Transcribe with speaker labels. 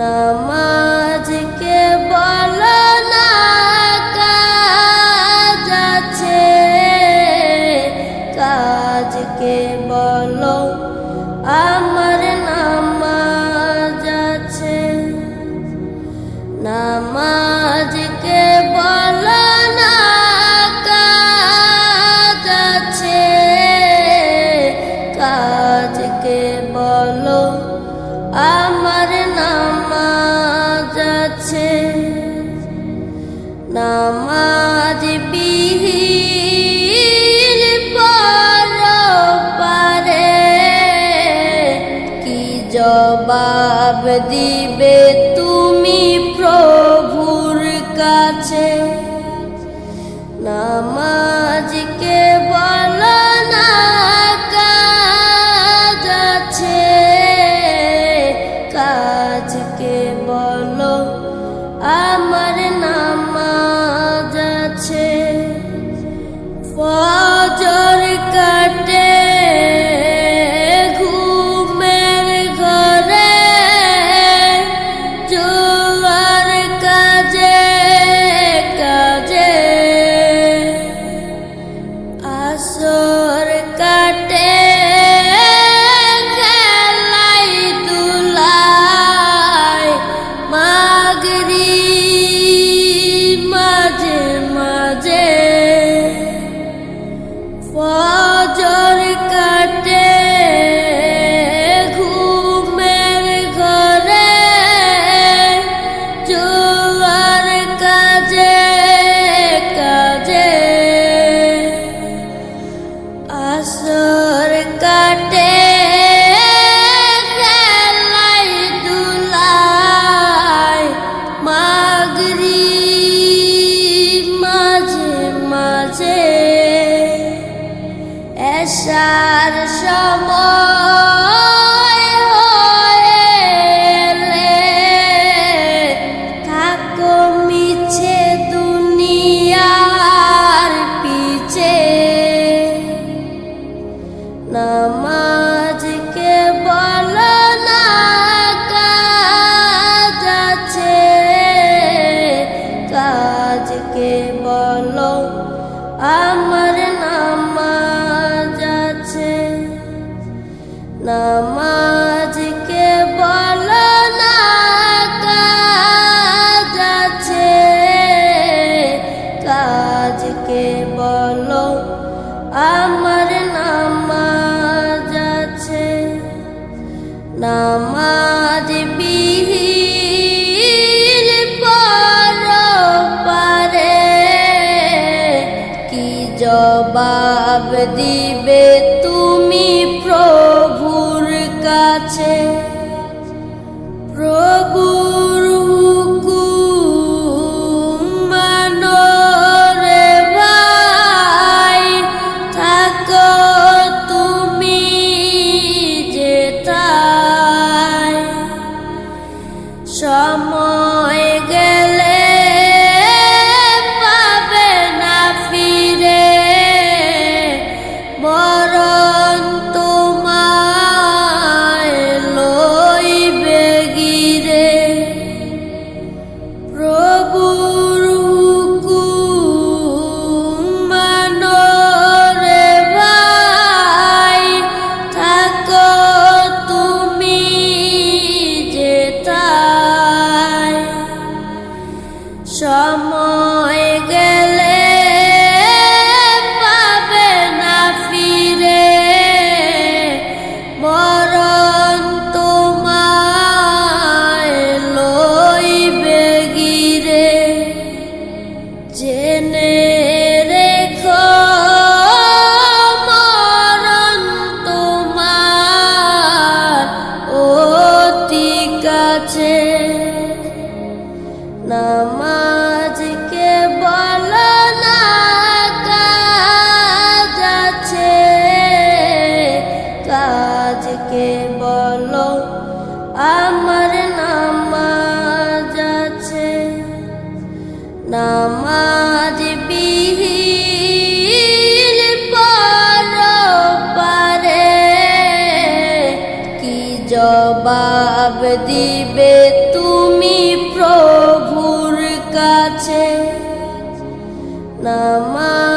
Speaker 1: নামাজকে বলো না কাজ আছে, কাজকে বলো আমার নামাজ আছে। নামাজকে বলো না কাজ আছে, কাজকে বলো আমার নামাজ আছে। নামাজ বিহীন পরপারে কি জবাব দিবে তুমি প্রভুর কাছে? নামাজকে বলো না কাজ আছে, কাজকে বলো আমার নামাজ আছে। ফজর কাটে ঘুমের ঘরে, জোয়ার কাজে কাজে, আসর কাটে খেলাই দুলাই, মাগরিব মাঝে মাঝে। ফজর কাটে ঘুমের ঘরে, জোয়ার কাজে কাজে, আসর কাটে খেলাই দুলাই, মাগরিব মাঝে মাঝে। এশার সময় হলে থাকো মিছে দুনিয়ার পিছে। নামাজকে বলো না কাজ আছে, কাজকে বলো আমার নামাজ আছে। নামাজকে বলো না কাজ আছে, কাজকে বলো আমার নামাজ আছে। নামাজ বিহীন পরপারে কি জবাব দিবে তুমি প্রভুর কাছে? প্রভুর হুকুম মানো রে ভাই, থাকো তুমি যেথায়। সময় গেলে পাবে না ফিরে, মরণ তোমায় লইবে গিরে। প্রভুর হুকুম মানো রে ভাই, থাকো তুমি যেথায়। সময় গেলে পাবে না ফিরে, মরণ তোমায় লইবে গিরে। জেনে রেখো মরণ তোমার অতি কাছে। নামাজকে বলো না কাজ আছে, কাজকে বলো আমার নামাজ আছে। নামাজ বিহীন পরপারে কি জবাব দিবে তুমি প্রভুর কাছে নামাজ